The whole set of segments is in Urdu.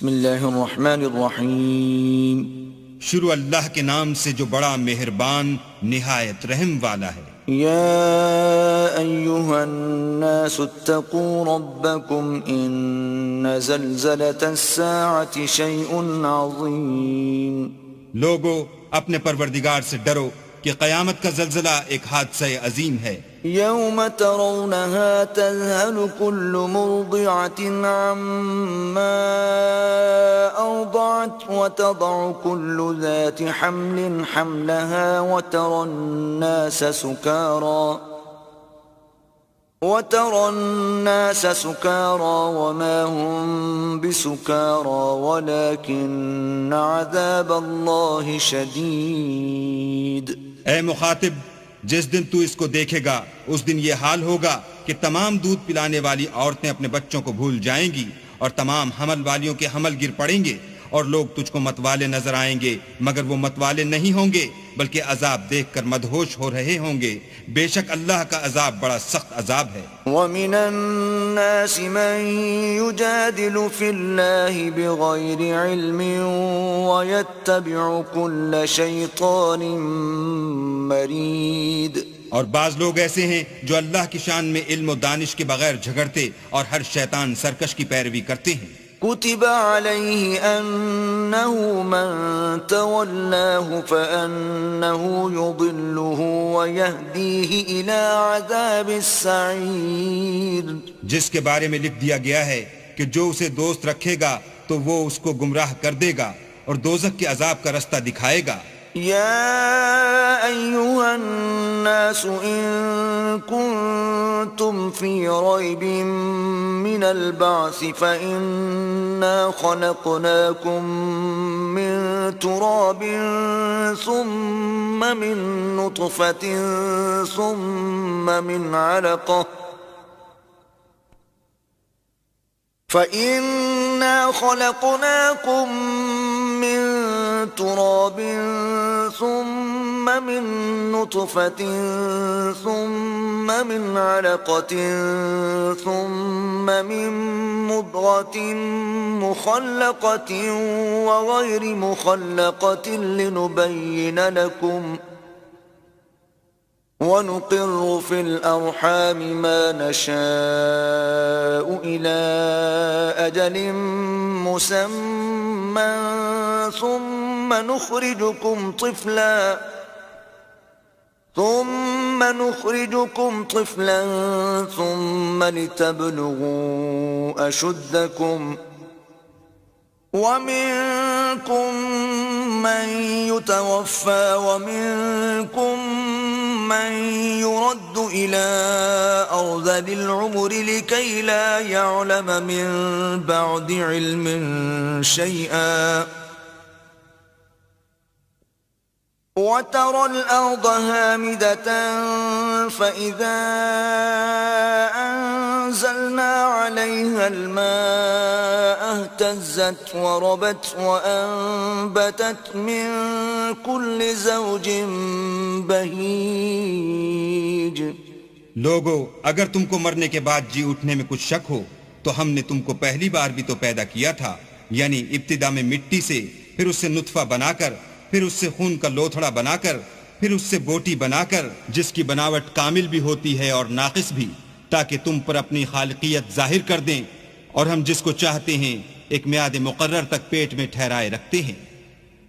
بسم اللہ الرحمن الرحیم شروع اللہ کے نام سے جو بڑا مہربان نہایت رحم والا ہے۔ یا ایہا الناس اتقوا ربکم ان زلزلة الساعة شیء عظیم۔ لوگو اپنے پروردگار سے ڈرو کہ قیامت کا زلزلہ ایک حادثہ عظیم ہے۔ یوم ترونها تذهل كل مرضعة عما أرضعت وتضع كل ذات حمل حملها وترى الناس سكارى وما هم بسكارى ولكن عذاب الله شديد۔ اے مخاطب، جس دن تو اس کو دیکھے گا اس دن یہ حال ہوگا کہ تمام دودھ پلانے والی عورتیں اپنے بچوں کو بھول جائیں گی اور تمام حمل والیوں کے حمل گر پڑیں گے، اور لوگ تجھ کو متوالے نظر آئیں گے مگر وہ متوالے نہیں ہوں گے بلکہ عذاب دیکھ کر مدہوش ہو رہے ہوں گے۔ بے شک اللہ کا عذاب بڑا سخت عذاب ہے۔ وَمِنَ النَّاسِ مَن يُجَادِلُ فِي اللَّهِ بِغَيْرِ عِلْمٍ وَيَتَّبِعُ كُلَّ شَيْطَانٍ مَرِيدٍ۔ اور بعض لوگ ایسے ہیں جو اللہ کی شان میں علم و دانش کے بغیر جھگڑتے اور ہر شیطان سرکش کی پیروی کرتے ہیں۔ كتب عليه أنه من تولاه فأنه يضله ويهديه إلى عذاب السعير۔ جس کے بارے میں لکھ دیا گیا ہے کہ جو اسے دوست رکھے گا تو وہ اس کو گمراہ کر دے گا اور دوزخ کے عذاب کا رستہ دکھائے گا۔ يا أيها الناس إن كنتم في ريب من البعث فإنا خلقناكم من تراب ثم من نطفة ثم من علقة فإنا خلقناكم من تراب ثم من نطفة ثم من علقة ثم من مضغة مخلقة وغير مخلقة لنبين لكم ونقر في الأرحام ما نشاء إلى أجل مسمى ثم نخرجكم طفلا ثم لتبلغوا أشدكم ومنكم من يتوفى ومنكم من يرد إلى أرذل العمر لكي لا يعلم من بعد علم شيئا وترى الأرض هامدة فإذا أنزلنا عليها الماء اهتزت وربت وأنبتت من كل زوج بهيج۔ لوگو اگر تم کو مرنے کے بعد جی اٹھنے میں کچھ شک ہو تو ہم نے تم کو پہلی بار بھی تو پیدا کیا تھا، یعنی ابتدا میں مٹی سے، پھر اس سے نطفہ بنا کر، پھر اس سے خون کا لوتھڑا بنا کر، پھر اس سے بوٹی بنا کر، جس کی بناوٹ کامل بھی ہوتی ہے اور ناقص بھی، تاکہ تم پر اپنی خالقیت ظاہر کر دیں، اور ہم جس کو چاہتے ہیں ایک میعاد مقرر تک پیٹ میں ٹھہرائے رکھتے ہیں۔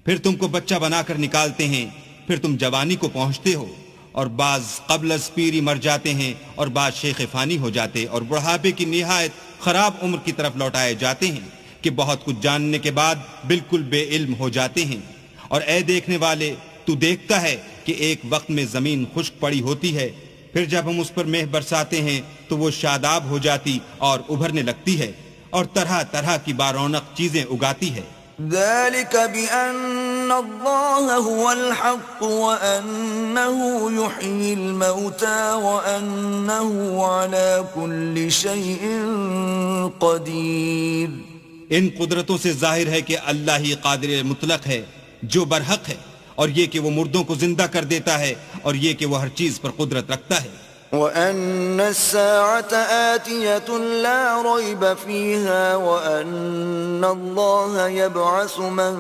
پھر تم کو بچہ بنا کر نکالتے ہیں، پھر تم جوانی کو پہنچتے ہو، اور بعض قبل از پیری مر جاتے ہیں اور بعض شیخ فانی ہو جاتے اور بڑھاپے کی نہایت خراب عمر کی طرف لوٹائے جاتے ہیں کہ بہت کچھ جاننے کے بعد بالکل بے علم ہو جاتے ہیں۔ اور اے دیکھنے والے، تو دیکھتا ہے کہ ایک وقت میں زمین خشک پڑی ہوتی ہے، پھر جب ہم اس پر مہ برساتے ہیں تو وہ شاداب ہو جاتی اور ابھرنے لگتی ہے اور طرح طرح کی بارونق چیزیں اگاتی ہے۔ ذلك بأن الله هو الحق وأنه يحيي الموتى وأنه على كل شيء قدير۔ ان قدرتوں سے ظاہر ہے کہ اللہ ہی قادر مطلق ہے جو برحق ہے، اور یہ کہ وہ مردوں کو زندہ کر دیتا ہے، اور یہ کہ وہ ہر چیز پر قدرت رکھتا ہے۔ وَأَنَّ السَّاعَةَ آتِيَةٌ لَا رَيْبَ فِيهَا وَأَنَّ اللَّهَ يَبْعَثُ مَن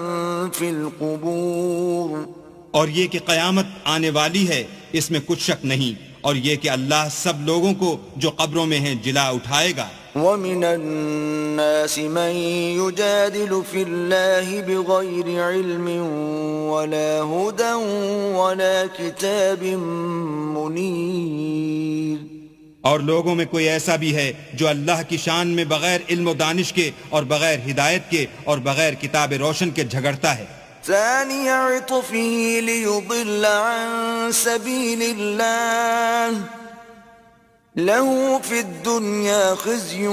فِي الْقُبُورِ اور یہ کہ قیامت آنے والی ہے اس میں کچھ شک نہیں، اور یہ کہ اللہ سب لوگوں کو جو قبروں میں ہیں جلا اٹھائے گا۔ وَمِنَ النَّاسِ مَن يُجَادِلُ فِي اللَّهِ بِغَيْرِ عِلْمٍ وَلَا هُدًى وَلَا كِتَابٍ مُنِيرٍ، اور لوگوں میں کوئی ایسا بھی ہے جو اللہ کی شان میں بغیر علم و دانش کے اور بغیر ہدایت کے اور بغیر کتاب روشن کے جھگڑتا ہے۔ ثاني عطفه ليضل عن سبيل الله له في الدنيا خزي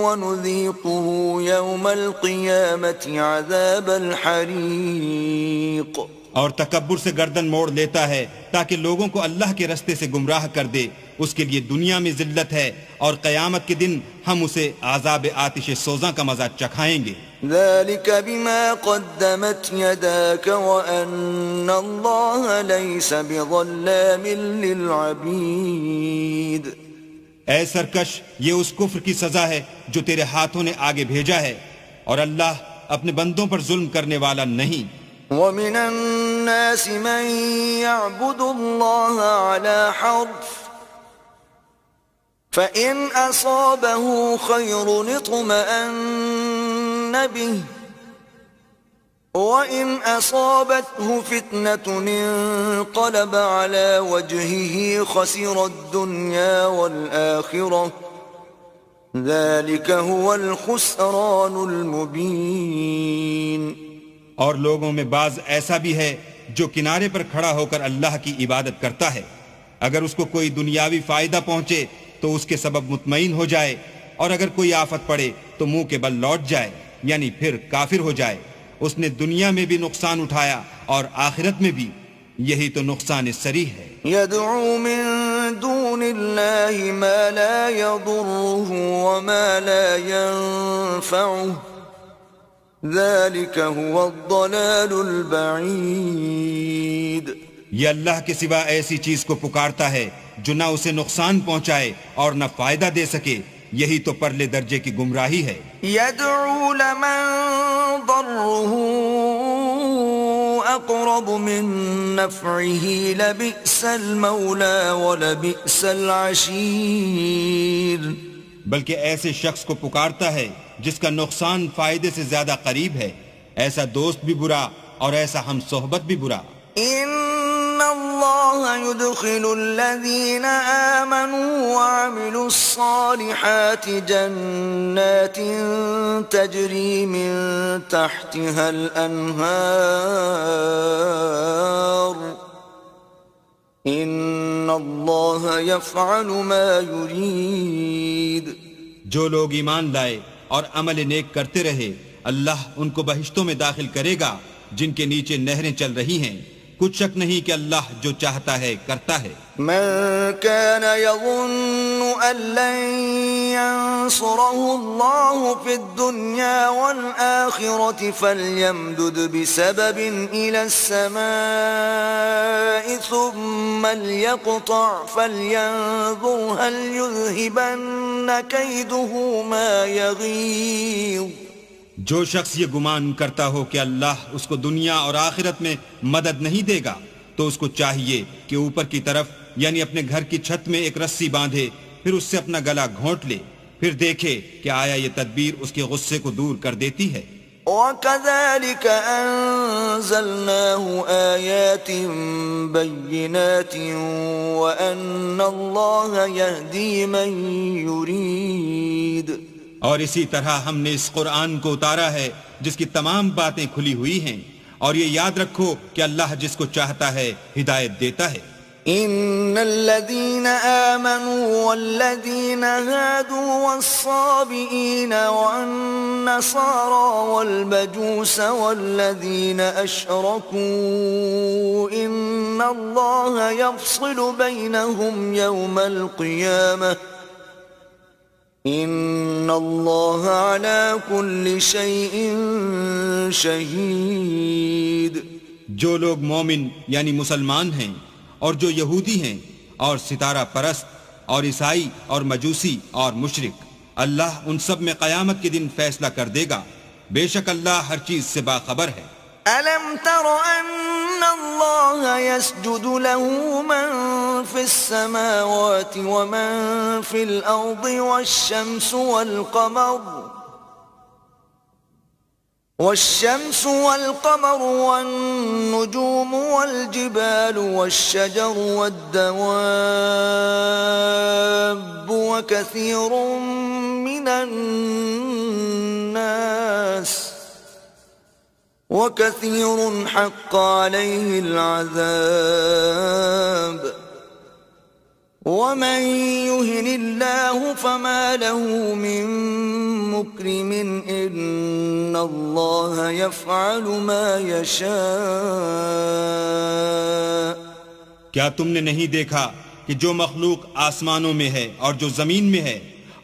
ونذيقه يوم القيامة عذاب الحريق۔ اور تکبر سے گردن موڑ لیتا ہے تاکہ لوگوں کو اللہ کے رستے سے گمراہ کر دے، اس کے لیے دنیا میں ذلت ہے اور قیامت کے دن ہم اسے عذاب آتش سوزاں کا مزہ چکھائیں گے۔ ذلك بما قدمت يداك وأن الله ليس بظلام للعبيد۔ اے سرکش، یہ اس کفر کی سزا ہے جو تیرے ہاتھوں نے آگے بھیجا ہے، اور اللہ اپنے بندوں پر ظلم کرنے والا نہیں۔ وَمِنَ النَّاسِ مَن يَعْبُدُ اللَّهَ عَلَى حَرْفٍ فَإِنْ أَصَابَهُ خَيْرٌ اطْمَأَنَّ بِهِ وَإِنْ أَصَابَتْهُ فِتْنَةٌ انقَلَبَ عَلَى وَجْهِهِ خَسِرَ الدُّنْيَا وَالْآخِرَةَ ذَلِكَ هُوَ الْخُسْرَانُ الْمُبِينُ۔ اور لوگوں میں بعض ایسا بھی ہے جو کنارے پر کھڑا ہو کر اللہ کی عبادت کرتا ہے، اگر اس کو کوئی دنیاوی فائدہ پہنچے تو اس کے سبب مطمئن ہو جائے، اور اگر کوئی آفت پڑے تو منہ کے بل لوٹ جائے، یعنی پھر کافر ہو جائے۔ اس نے دنیا میں بھی نقصان اٹھایا اور آخرت میں بھی، یہی تو نقصان صریح ہے۔ يدعو من دون الله ما لا يضره وما لا ينفعه ذلك هو الضلال البعید۔ یہ اللہ کے سوا ایسی چیز کو پکارتا ہے جو نہ اسے نقصان پہنچائے اور نہ فائدہ دے سکے، یہی تو پرلے درجے کی گمراہی ہے۔ يدعو لمن ضره اقرب من نفعه لبئس المولى ولبئس العشیر۔ بلکہ ایسے شخص کو پکارتا ہے جس کا نقصان فائدے سے زیادہ قریب ہے، ایسا دوست بھی برا اور ایسا ہم صحبت بھی برا۔ ان اللہ يدخل الذین آمنوا وعملوا الصالحات جنات تجری من تحتها الانہار ان اللہ یفعل ما یرید۔ جو لوگ ایمان لائے اور عمل نیک کرتے رہے، اللہ ان کو بہشتوں میں داخل کرے گا جن کے نیچے نہریں چل رہی ہیں، کچھ شک نہیں کہ اللہ جو چاہتا ہے کرتا ہے۔ من كان يظن أن لن ينصره الله في الدنيا والآخرة فليمدد بسبب إلى السماء ثم ليقطع فلينظر هل يذهبن كيده ما يغيظ۔ جو شخص یہ گمان کرتا ہو کہ اللہ اس کو دنیا اور آخرت میں مدد نہیں دے گا تو اس کو چاہیے کہ اوپر کی طرف یعنی اپنے گھر کی چھت میں ایک رسی باندھے، پھر اس سے اپنا گلا گھونٹ لے، پھر دیکھے کہ آیا یہ تدبیر اس کے غصے کو دور کر دیتی ہے۔ وَكَذَلِكَ أَنزَلْنَاهُ آيَاتٍ بَيِّنَاتٍ وَأَنَّ اللَّهَ يَهْدِي مَن يُرِيدُ۔ اور اسی طرح ہم نے اس قرآن کو اتارا ہے جس کی تمام باتیں کھلی ہوئی ہیں، اور یہ یاد رکھو کہ اللہ جس کو چاہتا ہے ہدایت دیتا ہے۔ ان الذين آمنوا والذين هادوا والصابئين والنصارى والمجوس والذين أشركوا إن الله يفصل بينهم يوم القيامة ان اللہ علی کل شیء شہید۔ جو لوگ مومن یعنی مسلمان ہیں اور جو یہودی ہیں اور ستارہ پرست اور عیسائی اور مجوسی اور مشرک، اللہ ان سب میں قیامت کے دن فیصلہ کر دے گا، بے شک اللہ ہر چیز سے باخبر ہے۔ أَلَمْ تَرَ أَنَّ اللَّهَ يَسْجُدُ لَهُ مَن فِي السَّمَاوَاتِ وَمَن فِي الْأَرْضِ والشمس والقمر والنجوم والجبال والشجر والدواب وكثير حق عليه العذاب ومن يهن الله فما له من مكرم إن الله يفعل ما يشاء۔ کیا تم نے نہیں دیکھا کہ جو مخلوق آسمانوں میں ہے اور جو زمین میں ہے،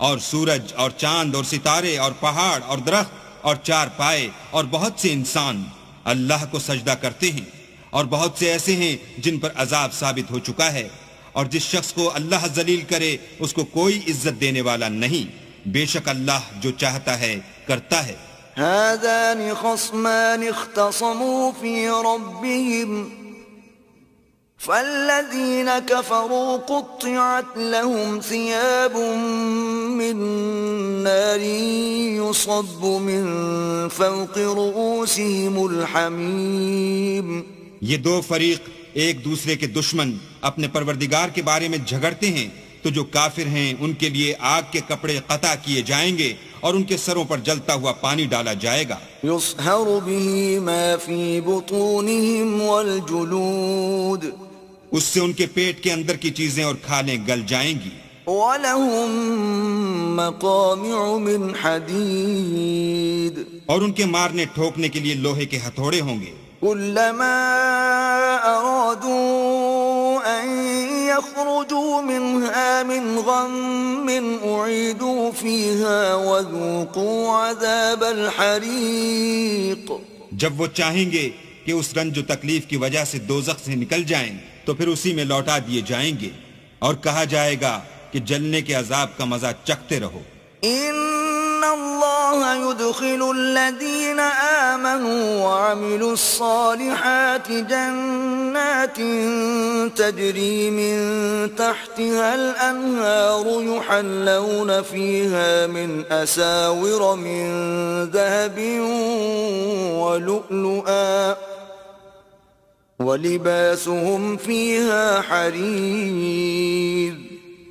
اور سورج اور چاند اور ستارے اور پہاڑ اور درخت اور چار پائے اور بہت سے انسان اللہ کو سجدہ کرتے ہیں، اور بہت سے ایسے ہیں جن پر عذاب ثابت ہو چکا ہے، اور جس شخص کو اللہ ذلیل کرے اس کو کوئی عزت دینے والا نہیں، بے شک اللہ جو چاہتا ہے کرتا ہے۔ هذان خصمان اختصموا في ربهم فالذين كفروا قطعت لهم ثياب من نار يصب من فوق رؤوسهم الحميم۔ یہ دو فریق ایک دوسرے کے دشمن اپنے پروردگار کے بارے میں جھگڑتے ہیں، تو جو کافر ہیں ان کے لیے آگ کے کپڑے قطع کیے جائیں گے اور ان کے سروں پر جلتا ہوا پانی ڈالا جائے گا۔ يصهر به ما في بطونهم والجلود، اس سے ان کے پیٹ کے اندر کی چیزیں اور کھالیں گل جائیں گی۔ وَلَهُم مَّقَامِعُ مِنْ حَدِيدٍ، اور ان کے مارنے ٹھوکنے کے لیے لوہے کے ہتھوڑے ہوں گے۔ كلما أرادوا أن يخرجوا منها من غم أعيدوا فيها وذوقوا عذاب الحريق۔ جب وہ چاہیں گے کہ اس رنج و تکلیف کی وجہ سے دوزخ سے نکل جائیں تو پھر اسی میں لوٹا دیے جائیں گے، اور کہا جائے گا کہ جلنے کے عذاب کا مزہ چکھتے رہو۔ إن الله يدخل الذين آمنوا وعملوا الصالحات جنات تجري من تحتها الأنهار يحلون فيها من أساور من ذهب ولؤلؤا ولباسهم فيها حرير۔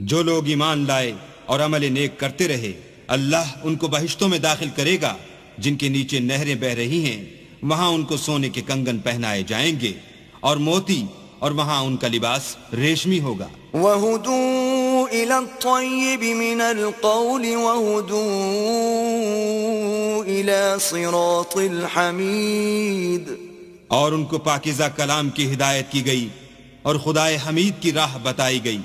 جو لوگ ایمان لائے اور عمل نیک کرتے رہے، اللہ ان کو بہشتوں میں داخل کرے گا جن کے نیچے نہریں بہ رہی ہیں، وہاں ان کو سونے کے کنگن پہنائے جائیں گے اور موتی، اور وہاں ان کا لباس ریشمی ہوگا۔ وَهُدُوا إِلَى الطَّيِّبِ مِنَ الْقَوْلِ وَهُدُوا إِلَى صِرَاطِ الْحَمِيدِ، اور ان کو پاکیزہ کلام کی ہدایت کی گئی اور خدائے حمید کی راہ بتائی گئی۔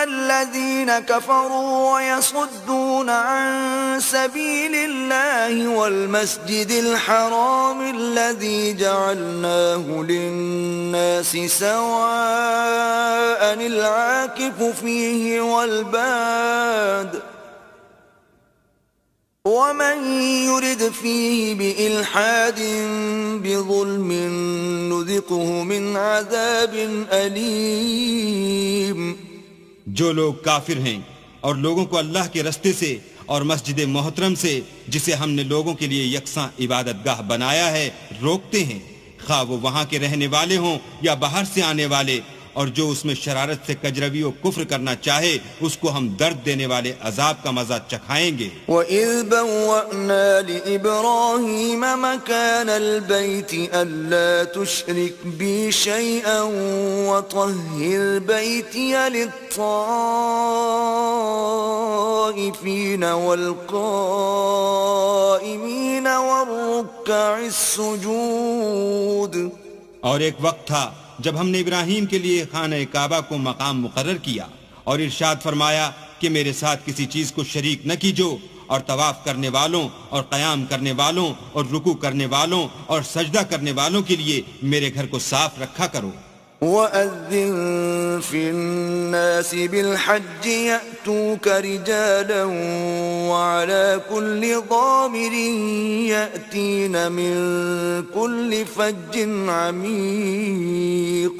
الذين كفروا ويصدون عن سبيل الله والمسجد الحرام الذي جعلناه للناس سواء العاكف فيه والباد ومن يرد فيه بإلحاد بظلم نذقه من عذاب أليم۔ جو لوگ کافر ہیں اور لوگوں کو اللہ کے رستے سے اور مسجد محترم سے، جسے ہم نے لوگوں کے لیے یکساں عبادت گاہ بنایا ہے، روکتے ہیں، خواہ وہ وہاں کے رہنے والے ہوں یا باہر سے آنے والے، اور جو اس میں شرارت سے کجروی و کفر کرنا چاہے اس کو ہم درد دینے والے عذاب کا مزہ چکھائیں گے۔ وَإِذْ بَوَّأْنَا لِإِبْرَاهِيمَ مَكَانَ الْبَيْتِ أَلَّا تُشْرِكْ بِي شَيْئًا وَطَهِّرْ بَيْتِيَ لِلطَّائِفِينَ وَالْقَائِمِينَ وَالرُّكَّعِ السُّجُودِ۔ اور ایک وقت تھا جب ہم نے ابراہیم کے لیے خانہ کعبہ کو مقام مقرر کیا اور ارشاد فرمایا کہ میرے ساتھ کسی چیز کو شریک نہ کیجو، اور طواف کرنے والوں اور قیام کرنے والوں اور رکوع کرنے والوں اور سجدہ کرنے والوں کے لیے میرے گھر کو صاف رکھا کرو۔ وَأَذِّن فِي النَّاسِ بِالْحَجِّ يَأْتُوكَ رِجَالًا وَعَلَى كُلِّ ضَامِرٍ يَأْتِينَ مِن كُلِّ فَجٍّ عَمِيقٍ.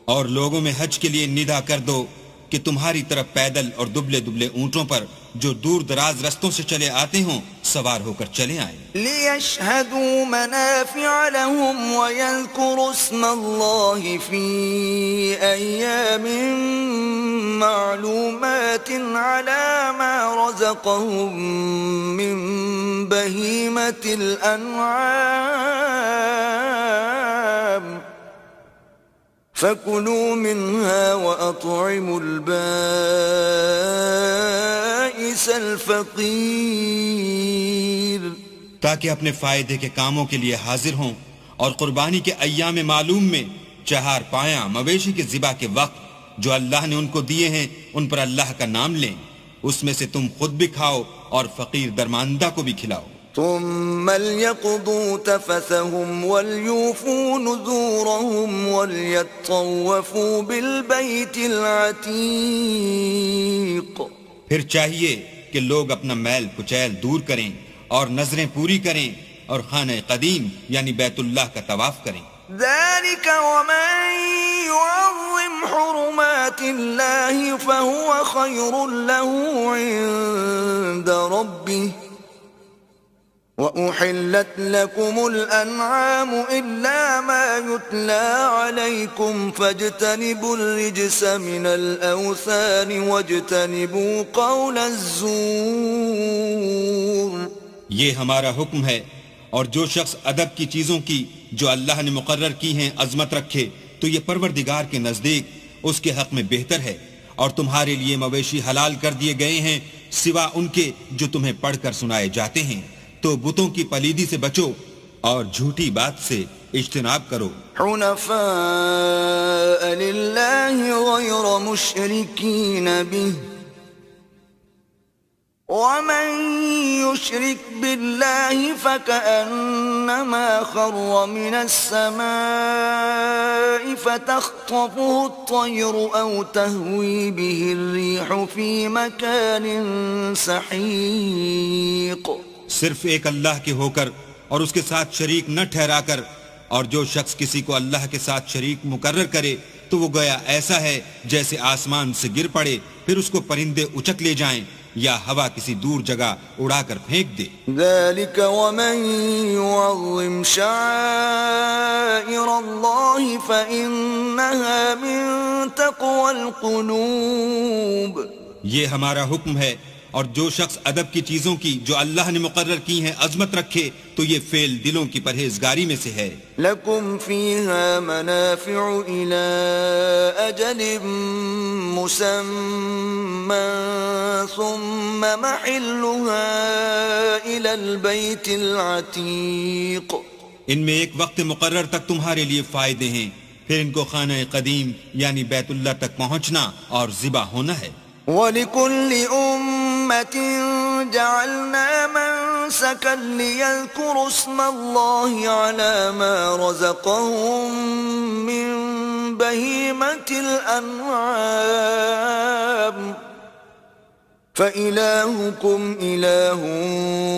اور لوگوں میں حج کے لیے ندا کر دو کہ تمہاری طرف پیدل اور دبلے دبلے اونٹوں پر جو دور دراز رستوں سے چلے آتے ہوں سوار ہو کر چلے آئیں. لِيَشْهَدُوا مَنَافِعَ لَهُمْ وَيَذْكُرُوا اسْمَ اللَّهِ فِي أَيَّامٍ مَّعْلُومَاتٍ عَلَى مَا رَزَقَهُم مِّن بَهِيمَةِ الْأَنْعَامِ فَكُلُوا مِنْهَا وَأَطْعِمُوا الْبَائِسَ الْفَقِيرَ. تاکہ اپنے فائدے کے کاموں کے لیے حاضر ہوں اور قربانی کے ایام معلوم میں چہار پایاں مویشی کے ذبح کے وقت جو اللہ نے ان کو دیے ہیں ان پر اللہ کا نام لیں. اس میں سے تم خود بھی کھاؤ اور فقیر درماندہ کو بھی کھلاؤ. ثم ليقضوا تفثهم وليوفوا نذورهم وليطوفوا بالبيت العتيق. پھر چاہیے کہ لوگ اپنا میل کچیل دور کریں اور نظریں پوری کریں اور خانہ قدیم یعنی بیت اللہ کا طواف کریں. ذلك ومن يعظم حرمات الله فهو خير له عند ربه وأحلت لكم الأنعام إلا ما يتلى عليكم فاجتنبوا الرجس من الأوثان واجتنبوا قول الزور. یہ ہمارا حکم ہے اور جو شخص ادب کی چیزوں کی جو اللہ نے مقرر کی ہیں عظمت رکھے تو یہ پروردگار کے نزدیک اس کے حق میں بہتر ہے. اور تمہارے لیے مویشی حلال کر دیے گئے ہیں سوا ان کے جو تمہیں پڑھ کر سنائے جاتے ہیں. تو بتوں کی پلیدی سے بچو اور جھوٹی بات سے اجتناب کرو. حنفاء للہ غیر مشرکین به ومن يشرك بالله فكأنما خر من السماء فتخطفه الطير أو تهوي به الريح في مكان سحيق. صرف ایک اللہ کے ہو کر اور اس کے ساتھ شریک نہ ٹھہرا کر، اور جو شخص کسی کو اللہ کے ساتھ شریک مقرر کرے تو وہ گویا ایسا ہے جیسے آسمان سے گر پڑے پھر اس کو پرندے اچک لے جائیں یا ہوا کسی دور جگہ اڑا کر پھینک دے. ذلك ومن يعظم شعائر الله فإنها من تقوى القلوب. یہ ہمارا حکم ہے اور جو شخص ادب کی چیزوں کی جو اللہ نے مقرر کی ہیں عظمت رکھے تو یہ فعل دلوں کی پرہیزگاری میں سے ہے. لکم فیہا منافع الى اجل مسمى ثم محلها الى البیت العتیق. ان میں ایک وقت مقرر تک تمہارے لیے فائدے ہیں، پھر ان کو خانہ قدیم یعنی بیت اللہ تک پہنچنا اور ذبح ہونا ہے. وَلِكُلِّ أُمَّةٍ جَعَلْنَا مَنسَكًا لِيَذْكُرُوا اسْمَ اللَّهِ عَلَى مَا رَزَقَهُم مِّن بَهِيمَةِ الْأَنْعَامِ فَإِلَٰهُكُمْ إِلَٰهٌ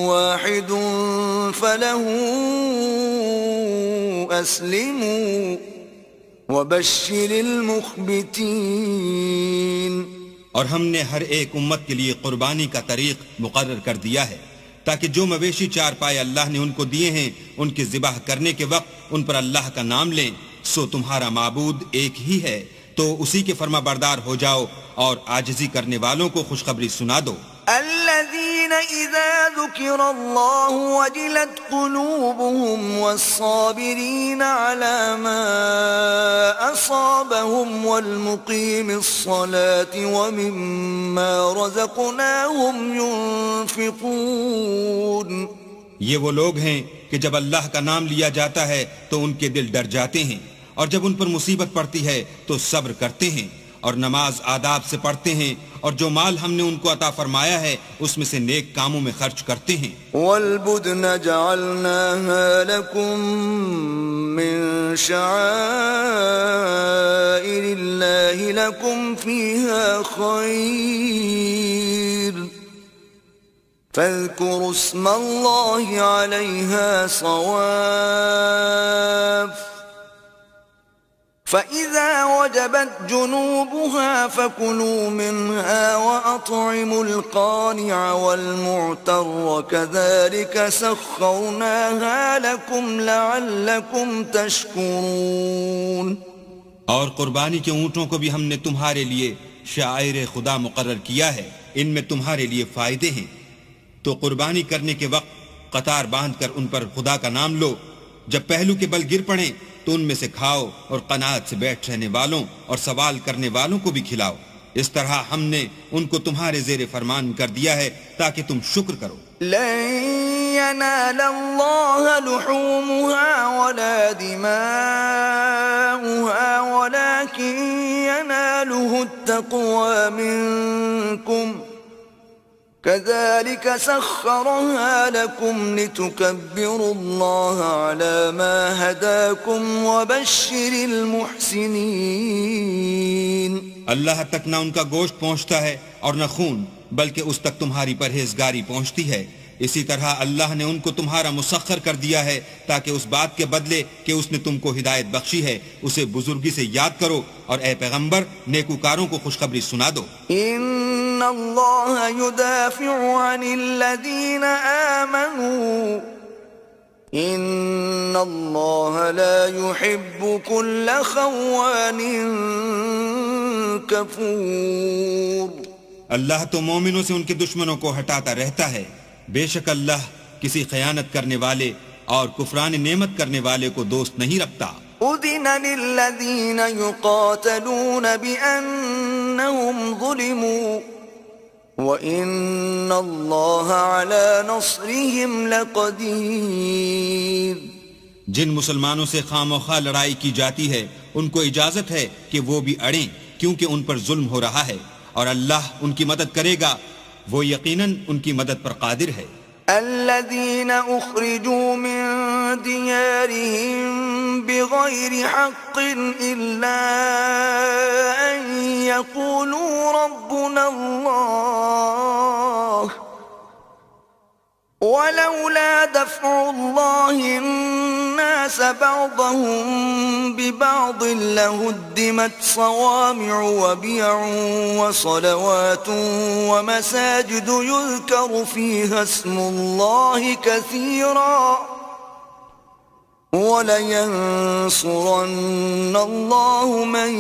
وَاحِدٌ فَلَهُ أَسْلِمُوا وَبَشِّرِ الْمُخْبِتِينَ. اور ہم نے ہر ایک امت کے لیے قربانی کا طریق مقرر کر دیا ہے تاکہ جو مویشی چار پائے اللہ نے ان کو دیے ہیں ان کے ذبح کرنے کے وقت ان پر اللہ کا نام لیں. سو تمہارا معبود ایک ہی ہے تو اسی کے فرما بردار ہو جاؤ اور عاجزی کرنے والوں کو خوشخبری سنا دو. الذين إذا ذكر الله وجلت قلوبهم والصابرين على ما أصابهم والمقيم الصلاة ومما رزقناهم ينفقون. یہ وہ لوگ ہیں کہ جب اللہ کا نام لیا جاتا ہے تو ان کے دل ڈر جاتے ہیں اور جب ان پر مصیبت پڑتی ہے تو صبر کرتے ہیں اور نماز آداب سے پڑھتے ہیں اور جو مال ہم نے ان کو عطا فرمایا ہے اس میں سے نیک کاموں میں خرچ کرتے ہیں. والبدن جعلناها لكم من شعائر الله لكم فيها خير فاذكروا اسم الله عليها صواف فإذا وجبت جنوبها فكلوا منها وأطعموا القانع والمعتر كذلك سخرناها لكم لعلكم تشكرون. اور قربانی کے اونٹوں کو بھی ہم نے تمہارے لیے شعائر خدا مقرر کیا ہے، ان میں تمہارے لیے فائدے ہیں. تو قربانی کرنے کے وقت قطار باندھ کر ان پر خدا کا نام لو، جب پہلو کے بل گر پڑیں تو ان میں سے کھاؤ اور قناعت سے بیٹھ رہنے والوں اور سوال کرنے والوں کو بھی کھلاؤ. اس طرح ہم نے ان کو تمہارے زیر فرمان کر دیا ہے تاکہ تم شکر کرو. لن ينال الله لحومها ولا دماؤها ولكن يناله التقوى منكم كذلك سخرها لكم لتكبروا الله على ما هداكم وبشر المحسنين. اللہ تک نہ ان کا گوشت پہنچتا ہے اور نہ خون، بلکہ اس تک تمہاری پرہیزگاری پہنچتی ہے. اسی طرح اللہ نے ان کو تمہارا مسخر کر دیا ہے تاکہ اس بات کے بدلے کہ اس نے تم کو ہدایت بخشی ہے اسے بزرگی سے یاد کرو، اور اے پیغمبر نیکوکاروں کو خوشخبری سنا دو. ان اللہ يدافع عن الذین آمنوا ان اللہ لا يحب كل خوان کفور. اللہ تو مومنوں سے ان کے دشمنوں کو ہٹاتا رہتا ہے، بے شک اللہ کسی خیانت کرنے والے اور کفران نعمت کرنے والے کو دوست نہیں رکھتا. اذن للذین یقاتلون بأنہم ظلموا وَإِنَّ اللَّهَ عَلَى نَصْرِهِمْ لَقَدِيرٌ. جن مسلمانوں سے خواہ لڑائی کی جاتی ہے ان کو اجازت ہے کہ وہ بھی اڑیں، کیونکہ ان پر ظلم ہو رہا ہے، اور اللہ ان کی مدد کرے گا، وہ یقیناً ان کی مدد پر قادر ہے. الذين أخرجوا من ديارهم بغير حق إلا أن يقولوا ربنا الله ولولا دفع الله الناس بعضهم ببعض لهدمت صوامع وبيع وصلوات ومساجد يذكر فيها اسم الله كثيرا ولينصرن الله من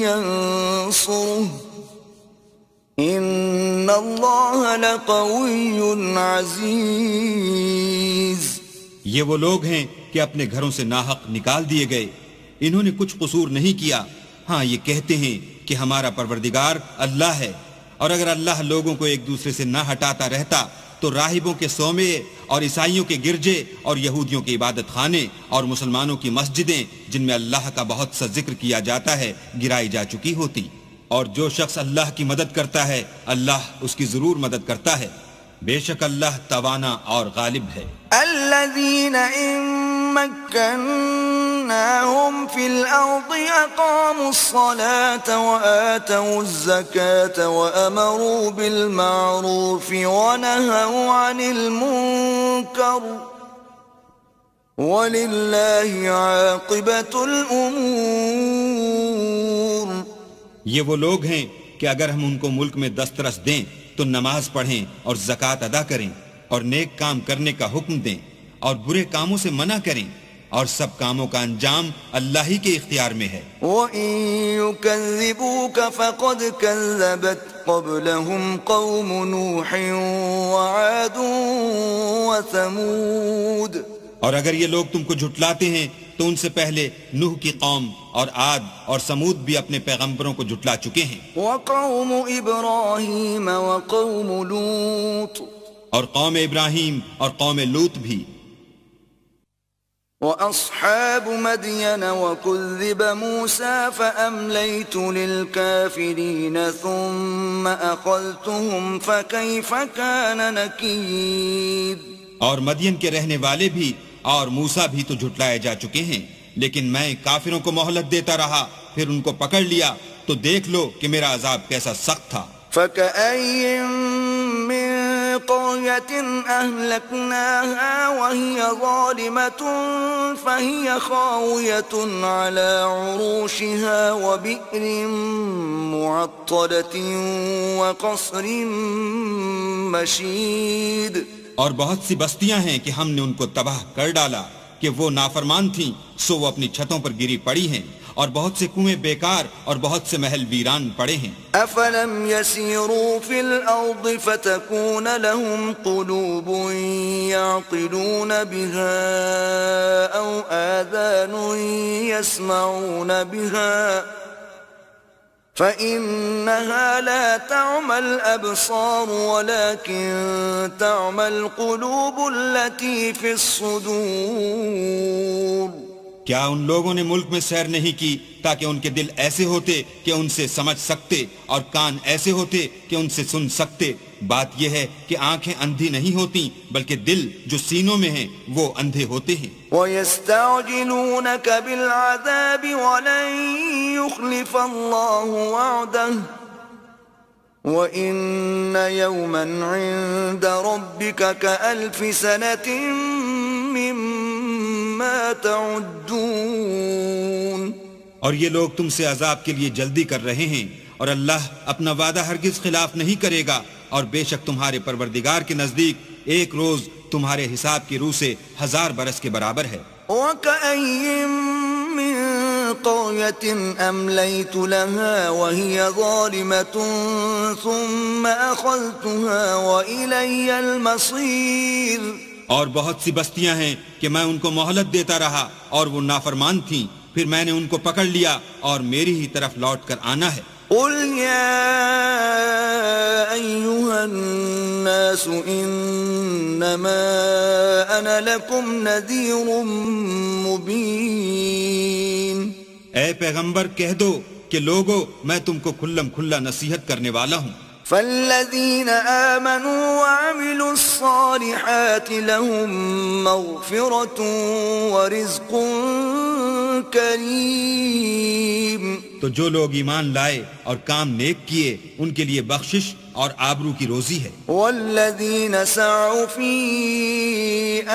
ينصره ان اللہ لقوی عزیز. یہ وہ لوگ ہیں کہ اپنے گھروں سے ناحق نکال دیے گئے، انہوں نے کچھ قصور نہیں کیا. ہاں یہ کہتے ہیں کہ ہمارا پروردگار اللہ ہے، اور اگر اللہ لوگوں کو ایک دوسرے سے نہ ہٹاتا رہتا تو راہبوں کے صومعے اور عیسائیوں کے گرجے اور یہودیوں کے عبادت خانے اور مسلمانوں کی مسجدیں جن میں اللہ کا بہت سا ذکر کیا جاتا ہے گرائی جا چکی ہوتی. اور جو شخص اللہ کی مدد کرتا ہے اللہ اس کی ضرور مدد کرتا ہے، بے شک اللہ توانا اور غالب ہے. الذین ان مکناہم فی الارض اقاموا الصلاة وآتوا الزکاة وامروا بالمعروف ونہوا عن المنکر وللہ عاقبۃ الامور. یہ وہ لوگ ہیں کہ اگر ہم ان کو ملک میں دسترس دیں تو نماز پڑھیں اور زکوٰۃ ادا کریں اور نیک کام کرنے کا حکم دیں اور برے کاموں سے منع کریں، اور سب کاموں کا انجام اللہ ہی کے اختیار میں ہے. وَإِن يُكَذِّبُوكَ فَقَدْ كَذَّبَتْ قَبْلَهُمْ قَوْمُ نُوحٍ وَعَادٌ وَثَمُودَ. اور اگر یہ لوگ تم کو جھٹلاتے ہیں تو ان سے پہلے نوح کی قوم اور عاد اور سمود بھی اپنے پیغمبروں کو جھٹلا چکے ہیں. وَقَوْمُ إِبْرَاهِيمَ وَقَوْمُ لُوطٍ. اور قوم ابراہیم اور قوم لوط بھی. وأصحاب مدين وكذب موسى فأمليت للكافرين ثم أخذتهم فكيف كان نكير. اور مدین کے رہنے والے بھی اور موسیٰ بھی تو جھٹلائے جا چکے ہیں، لیکن میں کافروں کو مہلت دیتا رہا، پھر ان کو پکڑ لیا، تو دیکھ لو کہ میرا عذاب کیسا سخت تھا. فكأي من قرية أهلكناها وهي ظالمة فهي خاوية على عروشها وبئر معطلة وقصر مشيد. اور بہت سی بستیاں ہیں کہ ہم نے ان کو تباہ کر ڈالا کہ وہ نافرمان تھیں، سو وہ اپنی چھتوں پر گری پڑی ہیں، اور بہت سے کنویں بیکار اور بہت سے محل ویران پڑے ہیں. افلم يسيروا في الارض فتكون لهم قلوب يعقلون بها او آذان يسمعون بها فإنها لا تعمى الأبصار ولكن تعمى القلوب التي في الصدور. کیا ان لوگوں نے ملک میں سیر نہیں کی تاکہ ان کے دل ایسے ہوتے کہ ان سے سمجھ سکتے اور کان ایسے ہوتے کہ ان سے سن سکتے؟ بات یہ ہے کہ آنکھیں اندھی نہیں ہوتی بلکہ دل جو سینوں میں ہیں وہ اندھے ہوتے ہیں. وَيَسْتَعْجِلُونَكَ بِالْعَذَابِ وَلَن يُخْلِفَ اللَّهُ وَعْدَهُ وَإِنَّ يَوْمًا عِندَ رَبِّكَ كَأَلْفِ سَنَةٍ مِّمَّا تَعُدُّونَ. اور یہ لوگ تم سے عذاب کے لیے جلدی کر رہے ہیں، اور اللہ اپنا وعدہ ہرگز خلاف نہیں کرے گا، اور بے شک تمہارے پروردگار کے نزدیک ایک روز تمہارے حساب کی روح سے 1000 برس کے برابر ہے. وَكَأَيٍّ مِّن قَرْيَةٍ أَمْلَيْتُ لَهَا وَهِيَ ظَالِمَةٌ ثُمَّ أَخَذْتُهَا وَإِلَيَّ الْمَصِيرُ. اور بہت سی بستیاں ہیں کہ میں ان کو مہلت دیتا رہا اور وہ نافرمان تھیں، پھر میں نے ان کو پکڑ لیا اور میری ہی طرف لوٹ کر آنا ہے. قُلْ يَا أَيُّهَا النَّاسُ إِنَّمَا أَنَا لَكُمْ نَذِيرٌ مُبِينٌ. اے پیغمبر کہہ دو کہ لوگو میں تم کو کھلم کھلا نصیحت کرنے والا ہوں. فالذين آمنوا وعملوا الصالحات لهم مغفرة ورزق کریم. تو جو لوگ ایمان لائے اور کام نیک کیے ان کے لیے بخشش اور آبرو کی روزی ہے. والذین سعوا فی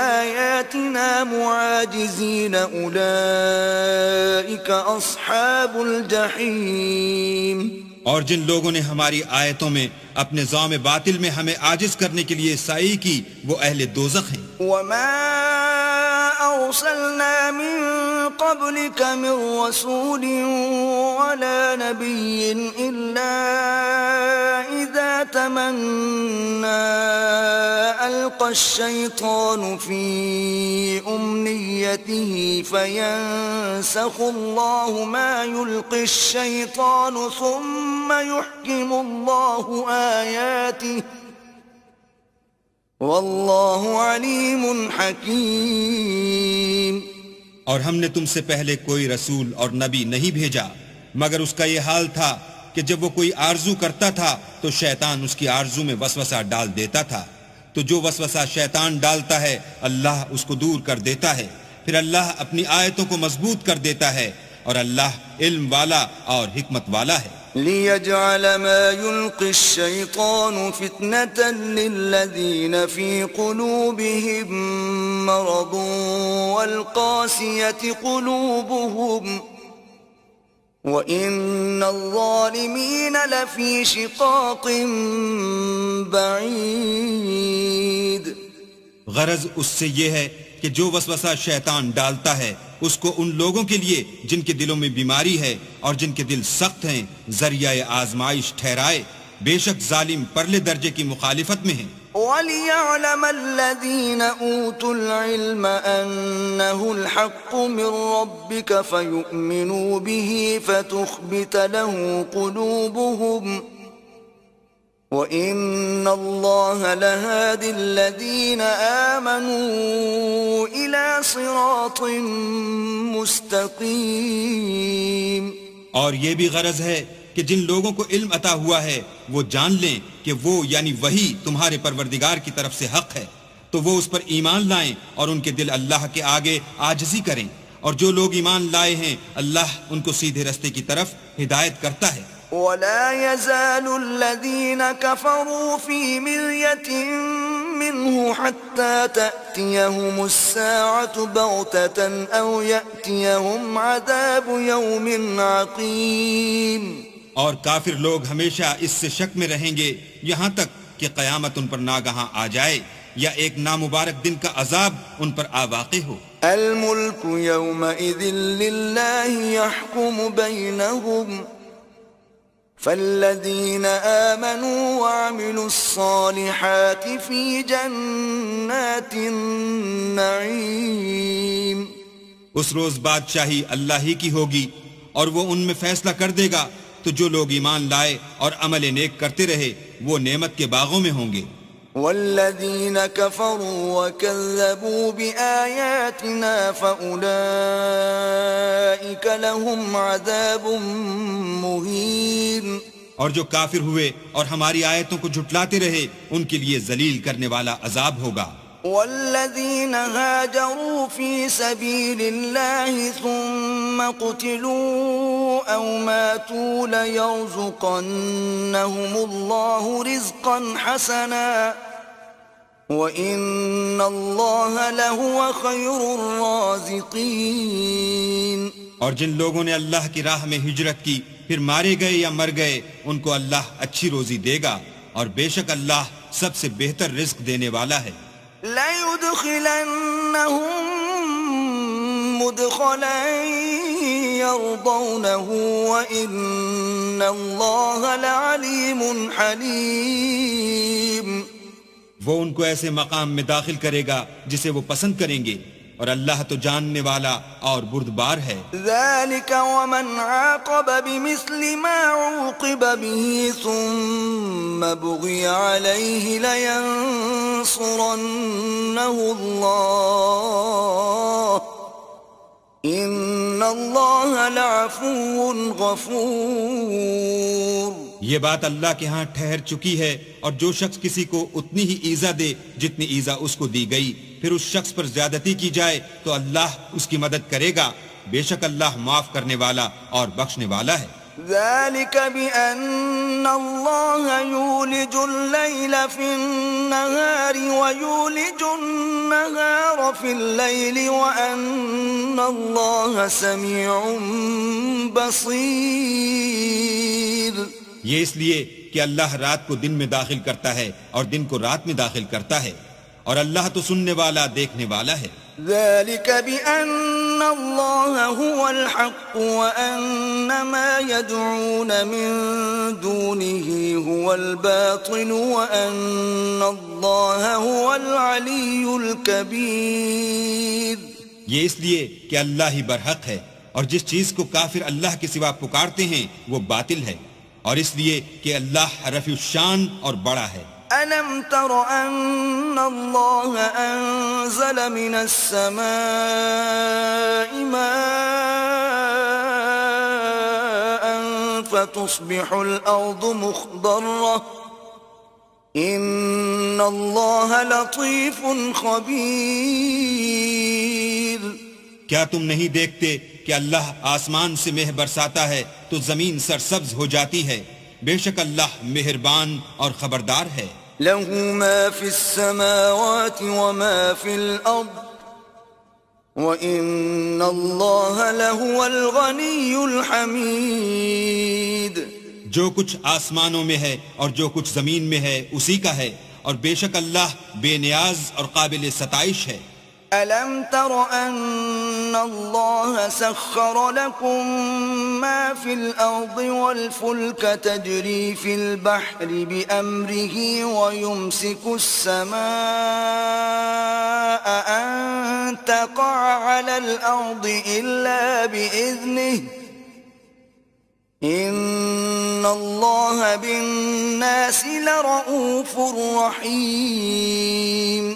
آیاتنا معاجزین اولئک اصحاب الجحیم. اور جن لوگوں نے ہماری آیتوں میں اپنے ذوم باطل میں ہمیں عاجز کرنے کے لیے سعی کی وہ اہل دوزخ ہیں. وما أرسلنا من قبلك من رسول ولا نبي إلا إذا تمنى ألقى الشيطان في أمنيته فينسخ الله ما يلقي الشيطان ثم يحكم الله آياته واللہ علیم حکیم. اور ہم نے تم سے پہلے کوئی رسول اور نبی نہیں بھیجا مگر اس کا یہ حال تھا کہ جب وہ کوئی آرزو کرتا تھا تو شیطان اس کی آرزو میں وسوسہ ڈال دیتا تھا، تو جو وسوسہ شیطان ڈالتا ہے اللہ اس کو دور کر دیتا ہے، پھر اللہ اپنی آیتوں کو مضبوط کر دیتا ہے، اور اللہ علم والا اور حکمت والا ہے. لِيَجْعَلَ مَا يُلْقِي الشَّيْطَانُ فِتْنَةً لِلَّذِينَ فِي قُلُوبِهِم مَّرَضٌ وَالْقَاسِيَةِ قُلُوبُهُمْ وَإِنَّ الظَّالِمِينَ لَفِي شِقَاقٍ بَعِيدٍ. غرض اس سے یہ ہے کہ جو وسوسہ شیطان ڈالتا ہے اس کو ان لوگوں کے لیے جن کے دلوں میں بیماری ہے اور جن کے دل سخت ہیں ذریعہ آزمائش ٹھہرائے، بے شک ظالم پرلے درجے کی مخالفت میں ہیں. وَلِيَعْلَمَ الَّذِينَ أُوتُوا الْعِلْمَ أَنَّهُ الْحَقُّ مِنْ رَبِّكَ فَيُؤْمِنُوا بِهِ فَتُخْبِتَ لَهُ قُلُوبُهُمْ وَإِنَّ اللَّهَ لَهَادِ الَّذِينَ آمَنُوا إلى صراط مستقيم. اور یہ بھی غرض ہے کہ جن لوگوں کو علم عطا ہوا ہے وہ جان لیں کہ وہ یعنی وہی تمہارے پروردگار کی طرف سے حق ہے، تو وہ اس پر ایمان لائیں اور ان کے دل اللہ کے آگے عاجزی کریں، اور جو لوگ ایمان لائے ہیں اللہ ان کو سیدھے رستے کی طرف ہدایت کرتا ہے. ولا يزال الذين كفروا في مرية منه حتى تأتيهم الساعة بغتة أو يأتيهم عذاب يوم عقيم. اور کافر لوگ ہمیشہ اس سے شک میں رہیں گے یہاں تک کہ قیامت ان پر ناگہاں آ جائے یا ایک نامبارک دن کا عذاب ان پر آ واقع ہو. الملك يومئذ لله يحكم بينهم فالذين آمنوا وعملوا الصالحات في جنات النعيم. اس روز بادشاہی اللہ ہی کی ہوگی اور وہ ان میں فیصلہ کر دے گا، تو جو لوگ ایمان لائے اور عمل نیک کرتے رہے وہ نعمت کے باغوں میں ہوں گے. والذين كفروا وكذبوا بآياتنا فأولئك لهم عذاب مهين. اور جو کافر ہوئے اور ہماری آیتوں کو جھٹلاتے رہے ان کے لیے ذلیل کرنے والا عذاب ہوگا. والذين هاجروا في سبيل الله ثم قتلوا أو ماتوا ليرزقنهم الله رزقا حسنا وَإِنَّ اللَّهَ لَهُوَ خَيْرُ الرَّازِقِينَ. اور جن لوگوں نے اللہ کی راہ میں ہجرت کی پھر مارے گئے یا مر گئے ان کو اللہ اچھی روزی دے گا، اور بے شک اللہ سب سے بہتر رزق دینے والا ہے. لَيُدْخِلَنَّهُمْ مُدْخَلًا يَرْضَوْنَهُ وَإِنَّ اللَّهَ لَعَلِيمٌ حَلِيمٌ. وہ ان کو ایسے مقام میں داخل کرے گا جسے وہ پسند کریں گے، اور اللہ تو جاننے والا اور بردبار ہے. ذَلِكَ وَمَنْ عَاقَبَ بِمِثْلِ مَا عُوقِبَ بِهِ ثُمَّ بُغِيَ عَلَيْهِ لَيَنصُرَنَّهُ اللَّهُ إِنَّ اللَّهَ لَعَفُوٌّ غَفُورٌ. یہ بات اللہ کے ہاں ٹھہر چکی ہے، اور جو شخص کسی کو اتنی ہی ایذا دے جتنی ایذا اس کو دی گئی، پھر اس شخص پر زیادتی کی جائے تو اللہ اس کی مدد کرے گا، بے شک اللہ معاف کرنے والا اور بخشنے والا ہے. ذَلِكَ بِأَنَّ اللَّهَ يُولِجُ اللَّيْلَ فِي النَّهَارِ وَيُولِجُ النَّهَارَ فِي اللَّيْلِ وَأَنَّ اللَّهَ سَمِيعٌ بَصِيرٌ. یہ اس لیے کہ اللہ رات کو دن میں داخل کرتا ہے اور دن کو رات میں داخل کرتا ہے، اور اللہ تو سننے والا دیکھنے والا ہے. ذَلِكَ بِأَنَّ اللَّهَ هُوَ الْحَقُّ وَأَنَّ مَا يَدْعُونَ مِن دُونِهِ هُوَ الْبَاطِلُ وَأَنَّ اللَّهَ هُوَ الْعَلِيُّ الْكَبِيرُ. یہ اس لیے کہ اللہ ہی برحق ہے، اور جس چیز کو کافر اللہ کے سوا پکارتے ہیں وہ باطل ہے، اور اس لیے کہ اللہ رفیع الشان اور بڑا ہے. أَلَمْ تَرَ أَنَّ اللَّهَ أَنزَلَ مِنَ السَّمَاءِ مَاءً فَتُصْبِحُ الْأَرْضُ مُخْضَرَّةً إِنَّ اللَّهَ لَطِيفٌ خَبِيرٌ. کیا تم نہیں دیکھتے کہ اللہ آسمان سے مہ برساتا ہے تو زمین سرسبز ہو جاتی ہے، بے شک اللہ مہربان اور خبردار ہے. له ما في السماوات وما في الأرض وإن الله لهو الغني الحميد. جو کچھ آسمانوں میں ہے اور جو کچھ زمین میں ہے اسی کا ہے، اور بے شک اللہ بے نیاز اور قابل ستائش ہے. أَلَمْ تَرَ أَنَّ اللَّهَ سَخَّرَ لَكُم مَّا فِي الْأَرْضِ وَالْفُلْكَ تَجْرِي فِي الْبَحْرِ بِأَمْرِهِ وَيُمْسِكُ السَّمَاءَ أَن تَقَعَ عَلَى الْأَرْضِ إِلَّا بِإِذْنِهِ إِنَّ اللَّهَ بِالنَّاسِ لَرَءُوفٌ رَحِيمٌ.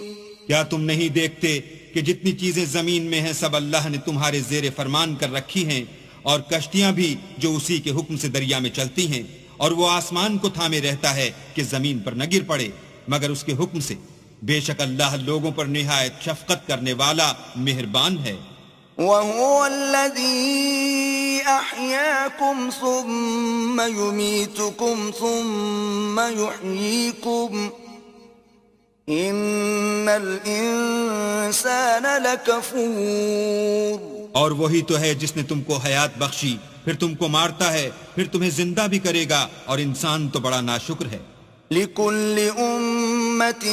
کیا تم نہیں دیکھتے کہ جتنی چیزیں زمین میں ہیں سب اللہ نے تمہارے زیر فرمان کر رکھی ہیں، اور کشتیاں بھی جو اسی کے حکم سے دریا میں چلتی ہیں، اور وہ آسمان کو تھامے رہتا ہے کہ زمین پر نہ گر پڑے مگر اس کے حکم سے۔ بے شک اللہ لوگوں پر نہایت شفقت کرنے والا مہربان ہے۔ وهو الذي أحياكم ثم يميتكم ثم يحييكم إن الإنسان لكفور۔ اور وہی تو ہے جس نے تم کو حیات بخشی، پھر تم کو مارتا ہے، پھر تمہیں زندہ بھی کرے گا، اور انسان تو بڑا ناشکر ہے۔ لكل أمة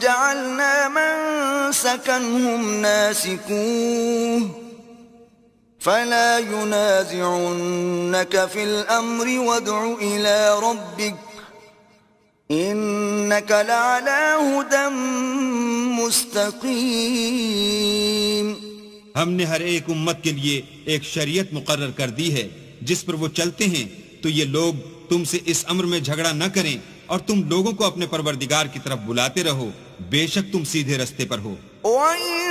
جعلنا منسكا هم ناسكوه فلا ينازعنك في الأمر وادع إلى ربك إنك لعلى هدى مستقيم۔ ہم نے ہر ایک امت کے لیے ایک شریعت مقرر کر دی ہے جس پر وہ چلتے ہیں، تو یہ لوگ تم سے اس امر میں جھگڑا نہ کریں، اور تم لوگوں کو اپنے پروردگار کی طرف بلاتے رہو، بے شک تم سیدھے رستے پر ہو۔ وَإِن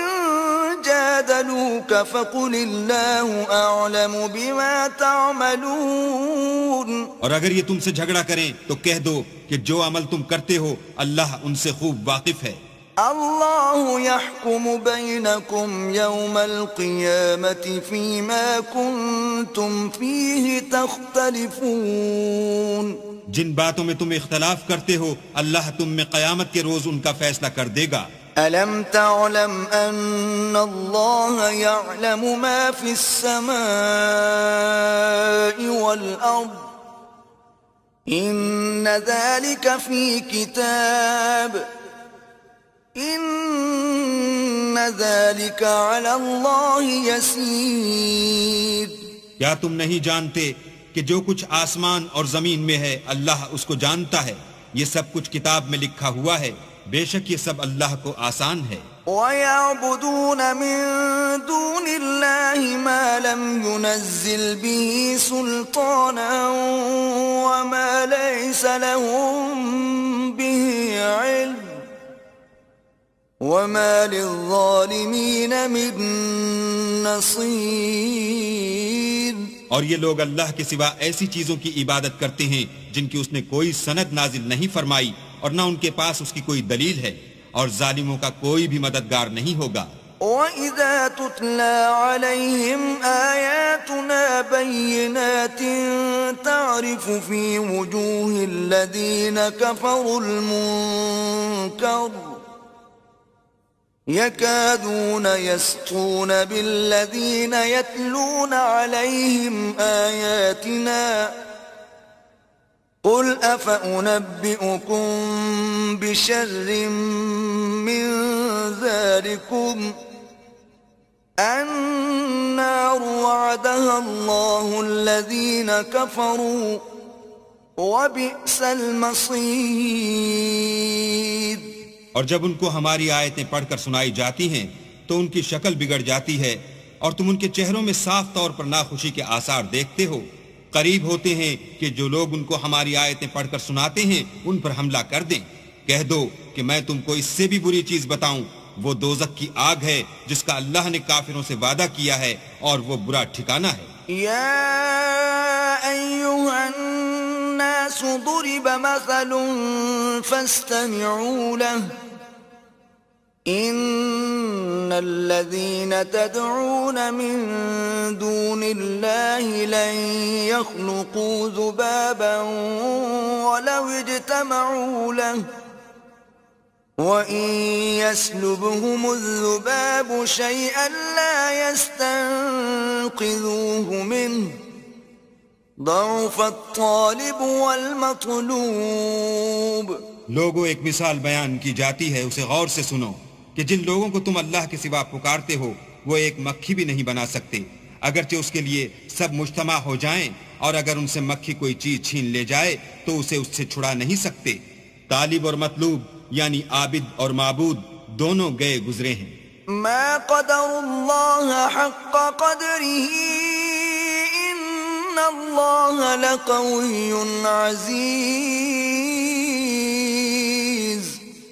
جَادَلُوكَ فَقُلِ اللَّهُ أَعْلَمُ بِمَا تَعْمَلُونَ۔ اور اگر یہ تم سے جھگڑا کریں تو کہہ دو کہ جو عمل تم کرتے ہو اللہ ان سے خوب واقف ہے۔ اللہ يحكم بينكم يوم القيامة فيما كنتم فيه تختلفون۔ جن باتوں میں تم اختلاف کرتے ہو اللہ تم میں قیامت کے روز ان کا فیصلہ کر دے گا۔ ألم تعلم أن الله يعلم ما في السماء والأرض إن ذلك في كتاب إن ذلك على الله يسير۔ کیا تم نہیں جانتے کہ جو کچھ آسمان اور زمین میں ہے اللہ اس کو جانتا ہے، یہ سب کچھ کتاب میں لکھا ہوا ہے، بے شک یہ سب اللہ کو آسان ہے۔ وَيَعْبُدُونَ مِن دُونِ اللَّهِ مَا لَمْ يُنَزِّلْ بِهِ سُلْطَانًا وَمَا لَيْسَ لَهُم بِهِ عِلْمٌ وَمَا لِلظَّالِمِينَ مِن نَصِيرٍ۔ اور یہ لوگ اللہ کے سوا ایسی چیزوں کی عبادت کرتے ہیں جن کی اس نے کوئی سند نازل نہیں فرمائی، اور نہ ان کے پاس اس کی کوئی دلیل ہے، اور ظالموں کا کوئی بھی مددگار نہیں ہوگا۔ وَإِذَا تُتْلَى عَلَيْهِمْ آيَاتُنَا بَيِّنَاتٍ تَعْرِفُ فِي وُجُوهِ الَّذِينَ كَفَرُوا الْمُنكَرَ يَكَادُونَ يَسْطُونَ بِالَّذِينَ يَتْلُونَ عَلَيْهِمْ آيَاتِنَا قُلْ أَفَأُنَبِّئُكُم بِشَرٍّ مِّن ذَلِكُمْ النَّارُ وَعَدَهَا اللَّهُ الَّذِينَ كَفَرُوا وَبِئْسَ الْمَصِيرُ۔ اور جب ان کو ہماری آیتیں پڑھ کر سنائی جاتی ہیں تو ان کی شکل بگڑ جاتی ہے، اور تم ان کے چہروں میں صاف طور پر ناخوشی کے آثار دیکھتے ہو۔ قریب ہوتے ہیں کہ جو لوگ ان کو ہماری آیتیں پڑھ کر سناتے ہیں ان پر حملہ کر دیں۔ کہہ دو کہ میں تم کو اس سے بھی بری چیز بتاؤں، وہ دوزخ کی آگ ہے جس کا اللہ نے کافروں سے وعدہ کیا ہے، اور وہ برا ٹھکانہ ہے۔ یا ایھا الناس ضرب مثل فاستمعوا له إن الذين تدعون من دون الله لن يخلقوا ذبابا ولو اجتمعوا له وإن يسلبهم الذباب شيئا لا يستنقذوه منه ضعف الطالب والمطلوب۔ لوگوں ایک مثال بیان کی جاتی ہے، اسے غور سے سنو کہ جن لوگوں کو تم اللہ کے سوا پکارتے ہو وہ ایک مکھی بھی نہیں بنا سکتے، اگرچہ اس کے لیے سب مجتمع ہو جائیں، اور اگر ان سے مکھی کوئی چیز چھین لے جائے تو اسے اس سے چھڑا نہیں سکتے۔ طالب اور مطلوب یعنی عابد اور معبود دونوں گئے گزرے ہیں۔ ما قدر اللہ حق قدره ان اللہ لقوی عزیز۔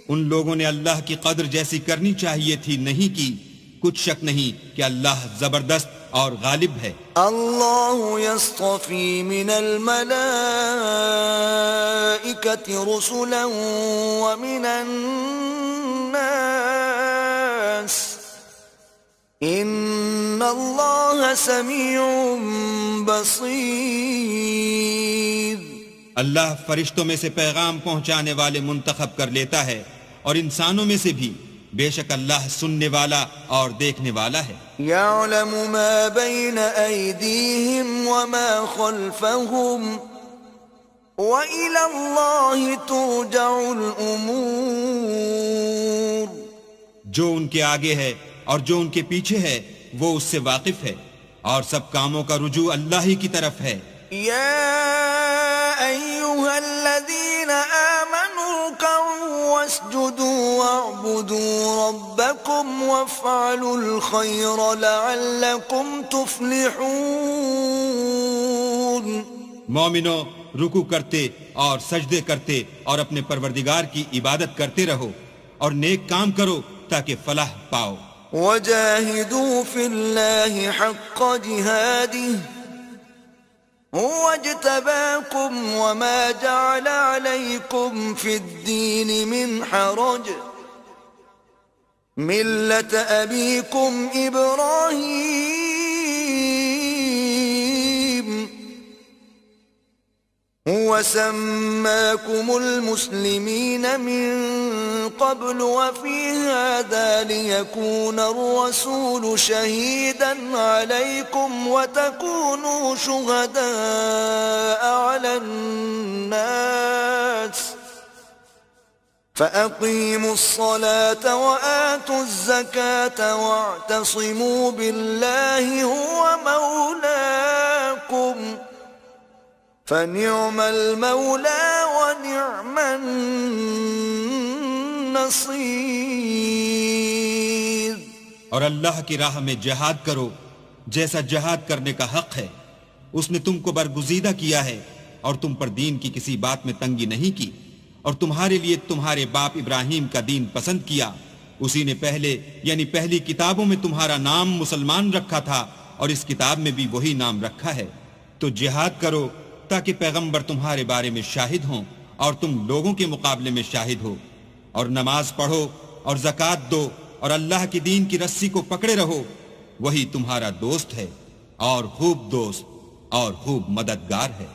ان لوگوں نے اللہ کی قدر جیسی کرنی چاہیے تھی نہیں کی. کچھ شک نہیں کہ اللہ زبردست اور غالب ہے. اللہ یصطفی من الملائکۃ رسلا ومن الناس ان اللہ سمیع بصیر. اللہ فرشتوں میں سے پیغام پہنچانے والے منتخب کر لیتا ہے اور انسانوں میں سے بھی. بے شک اللہ سننے والا اور دیکھنے والا ہے. یعلم ما بین ایدیہم وما خلفہم وإلی اللہ ترجع الامور. جو ان کے آگے ہے اور جو ان کے پیچھے ہے وہ اس سے واقف ہے اور سب کاموں کا رجوع اللہ ہی کی طرف ہے. یا ایھا الذین آمنوا ارکعوا واسجدوا واعبدوا ربکم وافعلوا الخیر لعلکم تفلحون. مومنو رکوع کرتے اور سجدے کرتے اور اپنے پروردگار کی عبادت کرتے رہو اور نیک کام کرو تاکہ فلاح پاؤ. وجاہدوا فی اللہ حق جہادہ هو اجتباكم وما جعل عليكم في الدين من حرج ملة أبيكم إبراهيم هو سماكم المسلمين من قبل وفي هذا ليكون الرسول شهيدا عليكم وتكونوا شهداء على الناس فأقيموا الصلاة وآتوا الزكاة واعتصموا بالله هو مولاكم فنعم المولى ونعم النصير. اور اللہ کی راہ میں جہاد کرو جیسا جہاد کرنے کا حق ہے. اس نے تم کو برگزیدہ کیا ہے اور تم پر دین کی کسی بات میں تنگی نہیں کی اور تمہارے لیے تمہارے باپ ابراہیم کا دین پسند کیا. اسی نے پہلے یعنی پہلی کتابوں میں تمہارا نام مسلمان رکھا تھا اور اس کتاب میں بھی وہی نام رکھا ہے. تو جہاد کرو تاکہ پیغمبر تمہارے بارے میں شاہد ہوں اور تم لوگوں کے مقابلے میں شاہد ہو. اور نماز پڑھو اور زکوٰۃ دو اور اللہ کی دین کی رسی کو پکڑے رہو. وہی تمہارا دوست ہے اور خوب دوست اور خوب مددگار ہے.